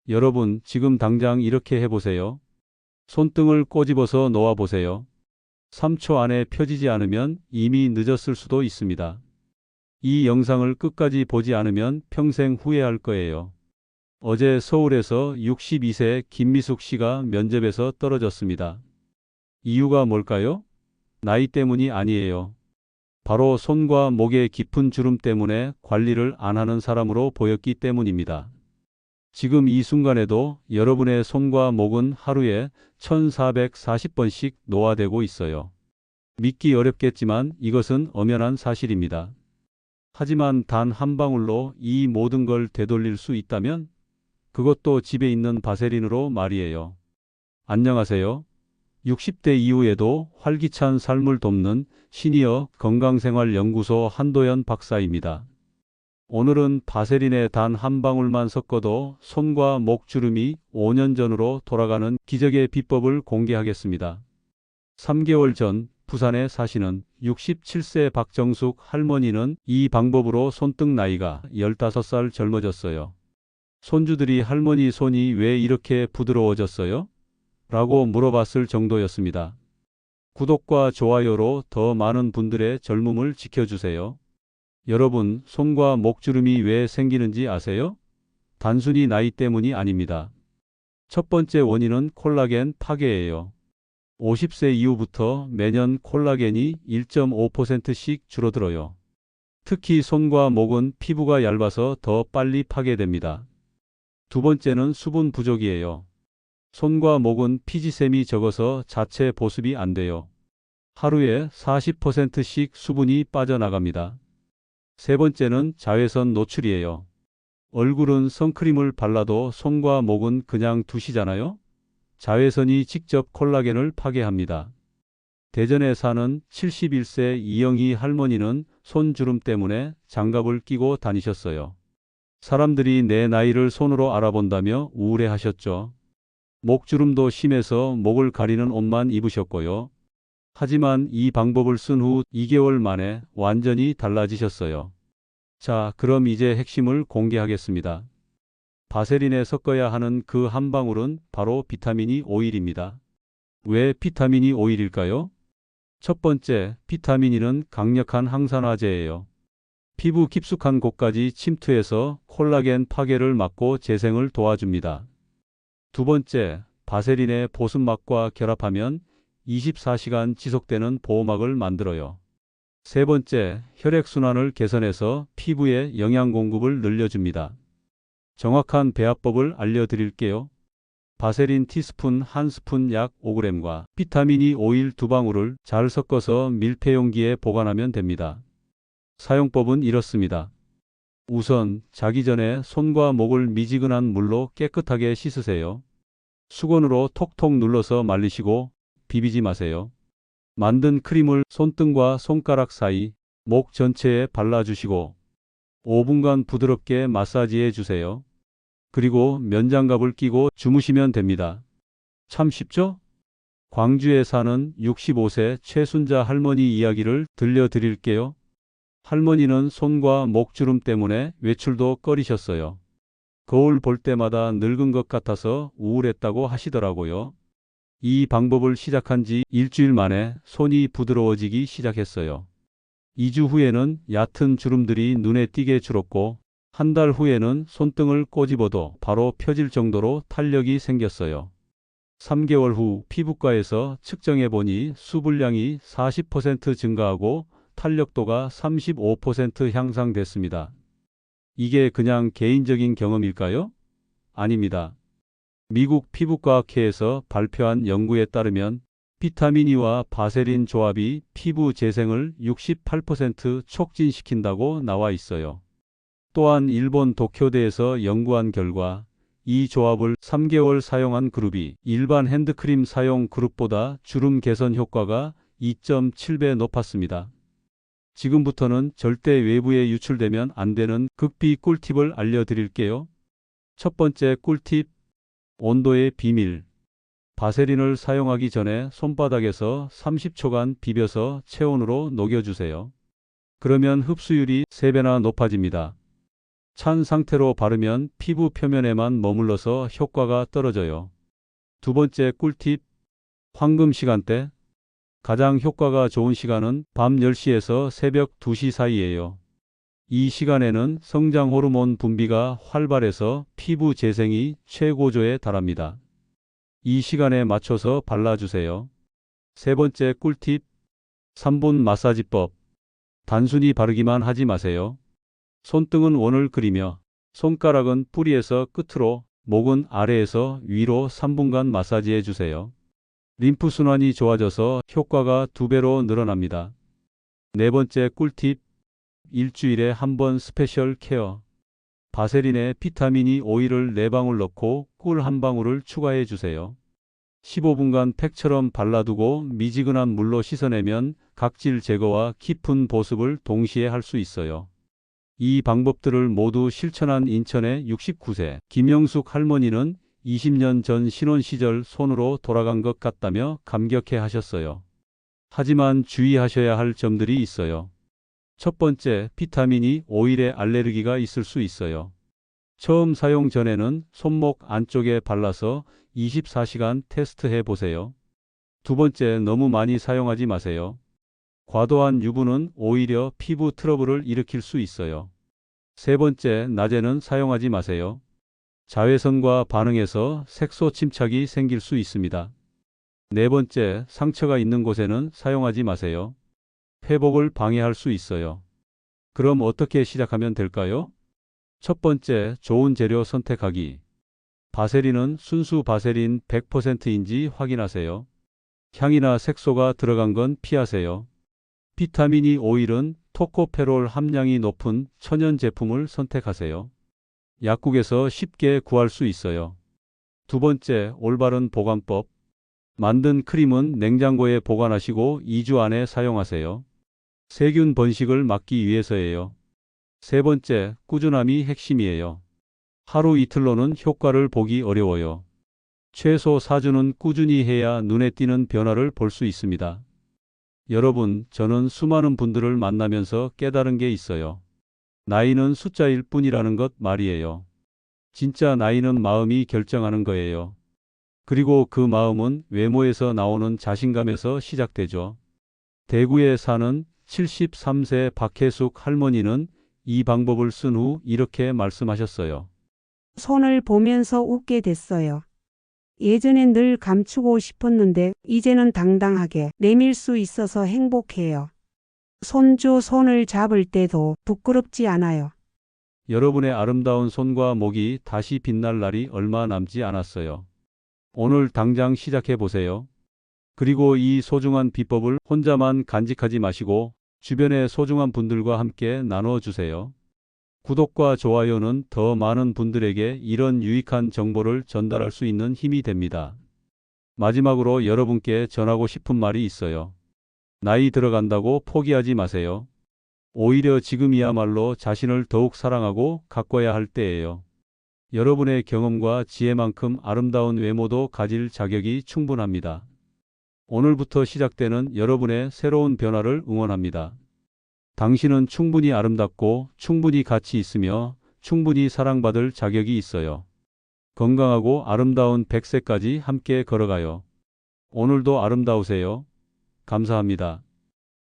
여러분, 지금 당장 이렇게 해보세요. 손등을 꼬집어서 놓아보세요. 3초 안에 펴지지 않으면 이미 늦었을 수도 있습니다. 이 영상을 끝까지 보지 않으면 평생 후회할 거예요. 어제 서울에서 62세 김미숙 씨가 면접에서 떨어졌습니다. 이유가 뭘까요? 나이 때문이 아니에요. 바로 손과 목의 깊은 주름 때문에 관리를 안 하는 사람으로 보였기 때문입니다. 지금 이 순간에도 여러분의 손과 목은 하루에 1440번씩 노화되고 있어요. 믿기 어렵겠지만 이것은 엄연한 사실입니다. 하지만 단 한 방울로 이 모든 걸 되돌릴 수 있다면 그것도 집에 있는 바세린으로 말이에요. 안녕하세요. 60대 이후에도 활기찬 삶을 돕는 시니어 건강생활연구소 한도연 박사입니다. 오늘은 바세린에 단 한 방울만 섞어도 손과 목 주름이 5년 전으로 돌아가는 기적의 비법을 공개하겠습니다. 3개월 전 부산에 사시는 67세 박정숙 할머니는 이 방법으로 손등 나이가 15살 젊어졌어요. 손주들이 할머니 손이 왜 이렇게 부드러워졌어요? 라고 물어봤을 정도였습니다. 구독과 좋아요로 더 많은 분들의 젊음을 지켜주세요. 여러분, 손과 목주름이 왜 생기는지 아세요? 단순히 나이 때문이 아닙니다. 첫 번째 원인은 콜라겐 파괴예요. 50세 이후부터 매년 콜라겐이 1.5%씩 줄어들어요. 특히 손과 목은 피부가 얇아서 더 빨리 파괴됩니다. 두 번째는 수분 부족이에요. 손과 목은 피지샘이 적어서 자체 보습이 안 돼요. 하루에 40%씩 수분이 빠져나갑니다. 세 번째는 자외선 노출이에요. 얼굴은 선크림을 발라도 손과 목은 그냥 두시잖아요? 자외선이 직접 콜라겐을 파괴합니다. 대전에 사는 71세 이영희 할머니는 손주름 때문에 장갑을 끼고 다니셨어요. 사람들이 내 나이를 손으로 알아본다며 우울해하셨죠. 목주름도 심해서 목을 가리는 옷만 입으셨고요. 하지만 이 방법을 쓴 후 2개월 만에 완전히 달라지셨어요. 자, 그럼 이제 핵심을 공개하겠습니다. 바세린에 섞어야 하는 그 한 방울은 바로 비타민이 오일입니다. 왜 비타민이 오일일까요? 첫 번째, 비타민 E는 강력한 항산화제예요. 피부 깊숙한 곳까지 침투해서 콜라겐 파괴를 막고 재생을 도와줍니다. 두 번째, 바세린의 보습막과 결합하면 24시간 지속되는 보호막을 만들어요. 세 번째, 혈액순환을 개선해서 피부에 영양 공급을 늘려줍니다. 정확한 배합법을 알려드릴게요. 바세린 티스푼 1스푼 약 5g과 비타민 E 오일 2방울을 잘 섞어서 밀폐용기에 보관하면 됩니다. 사용법은 이렇습니다. 우선 자기 전에 손과 목을 미지근한 물로 깨끗하게 씻으세요. 수건으로 톡톡 눌러서 말리시고 비비지 마세요. 만든 크림을 손등과 손가락 사이, 목 전체에 발라주시고 5분간 부드럽게 마사지해 주세요. 그리고 면장갑을 끼고 주무시면 됩니다. 참 쉽죠? 광주에 사는 65세 최순자 할머니 이야기를 들려드릴게요. 할머니는 손과 목주름 때문에 외출도 꺼리셨어요. 거울 볼 때마다 늙은 것 같아서 우울했다고 하시더라고요. 이 방법을 시작한 지 일주일 만에 손이 부드러워지기 시작했어요. 2주 후에는 얕은 주름들이 눈에 띄게 줄었고 한 달 후에는 손등을 꼬집어도 바로 펴질 정도로 탄력이 생겼어요. 3개월 후 피부과에서 측정해 보니 수분량이 40% 증가하고 탄력도가 35% 향상됐습니다. 이게 그냥 개인적인 경험일까요? 아닙니다. 미국 피부과학회에서 발표한 연구에 따르면 비타민 E와 바세린 조합이 피부 재생을 68% 촉진시킨다고 나와 있어요. 또한 일본 도쿄대에서 연구한 결과 이 조합을 3개월 사용한 그룹이 일반 핸드크림 사용 그룹보다 주름 개선 효과가 2.7배 높았습니다. 지금부터는 절대 외부에 유출되면 안 되는 극비 꿀팁을 알려드릴게요. 첫 번째 꿀팁, 온도의 비밀. 바세린을 사용하기 전에 손바닥에서 30초간 비벼서 체온으로 녹여주세요. 그러면 흡수율이 3배나 높아집니다. 찬 상태로 바르면 피부 표면에만 머물러서 효과가 떨어져요. 두 번째 꿀팁, 황금 시간대. 가장 효과가 좋은 시간은 밤 10시에서 새벽 2시 사이예요. 이 시간에는 성장 호르몬 분비가 활발해서 피부 재생이 최고조에 달합니다. 이 시간에 맞춰서 발라주세요. 세 번째 꿀팁, 3분 마사지법. 단순히 바르기만 하지 마세요. 손등은 원을 그리며 손가락은 뿌리에서 끝으로, 목은 아래에서 위로 3분간 마사지해 주세요. 림프 순환이 좋아져서 효과가 2배로 늘어납니다. 네 번째 꿀팁, 일주일에 한 번 스페셜 케어. 바세린에 비타민 E 오일을 4방울 넣고 꿀 1방울을 추가해 주세요. 15분간 팩처럼 발라두고 미지근한 물로 씻어내면 각질 제거와 깊은 보습을 동시에 할 수 있어요. 이 방법들을 모두 실천한 인천의 69세 김영숙 할머니는 20년 전 신혼 시절 손으로 돌아간 것 같다며 감격해 하셨어요. 하지만 주의하셔야 할 점들이 있어요. 첫 번째, 비타민 E 오일에 알레르기가 있을 수 있어요. 처음 사용 전에는 손목 안쪽에 발라서 24시간 테스트해 보세요. 두 번째, 너무 많이 사용하지 마세요. 과도한 유분은 오히려 피부 트러블을 일으킬 수 있어요. 세 번째, 낮에는 사용하지 마세요. 자외선과 반응해서 색소 침착이 생길 수 있습니다. 네 번째, 상처가 있는 곳에는 사용하지 마세요. 회복을 방해할 수 있어요. 그럼 어떻게 시작하면 될까요? 첫 번째, 좋은 재료 선택하기. 바세린은 순수 바세린 100%인지 확인하세요. 향이나 색소가 들어간 건 피하세요. 비타민 E 오일은 토코페롤 함량이 높은 천연 제품을 선택하세요. 약국에서 쉽게 구할 수 있어요. 두 번째, 올바른 보관법. 만든 크림은 냉장고에 보관하시고 2주 안에 사용하세요. 세균 번식을 막기 위해서예요. 세 번째, 꾸준함이 핵심이에요. 하루 이틀로는 효과를 보기 어려워요. 최소 4주는 꾸준히 해야 눈에 띄는 변화를 볼 수 있습니다. 여러분, 저는 수많은 분들을 만나면서 깨달은 게 있어요. 나이는 숫자일 뿐이라는 것 말이에요. 진짜 나이는 마음이 결정하는 거예요. 그리고 그 마음은 외모에서 나오는 자신감에서 시작되죠. 대구에 사는 73세 박혜숙 할머니는 이 방법을 쓴 후 이렇게 말씀하셨어요. 손을 보면서 웃게 됐어요. 예전엔 늘 감추고 싶었는데 이제는 당당하게 내밀 수 있어서 행복해요. 손주 손을 잡을 때도 부끄럽지 않아요. 여러분의 아름다운 손과 목이 다시 빛날 날이 얼마 남지 않았어요. 오늘 당장 시작해 보세요. 그리고 이 소중한 비법을 혼자만 간직하지 마시고 주변의 소중한 분들과 함께 나눠주세요. 구독과 좋아요는 더 많은 분들에게 이런 유익한 정보를 전달할 수 있는 힘이 됩니다. 마지막으로 여러분께 전하고 싶은 말이 있어요. 나이 들어간다고 포기하지 마세요. 오히려 지금이야말로 자신을 더욱 사랑하고 가꿔야 할 때예요. 여러분의 경험과 지혜만큼 아름다운 외모도 가질 자격이 충분합니다. 오늘부터 시작되는 여러분의 새로운 변화를 응원합니다. 당신은 충분히 아름답고 충분히 가치 있으며 충분히 사랑받을 자격이 있어요. 건강하고 아름다운 100세까지 함께 걸어가요. 오늘도 아름다우세요. 감사합니다.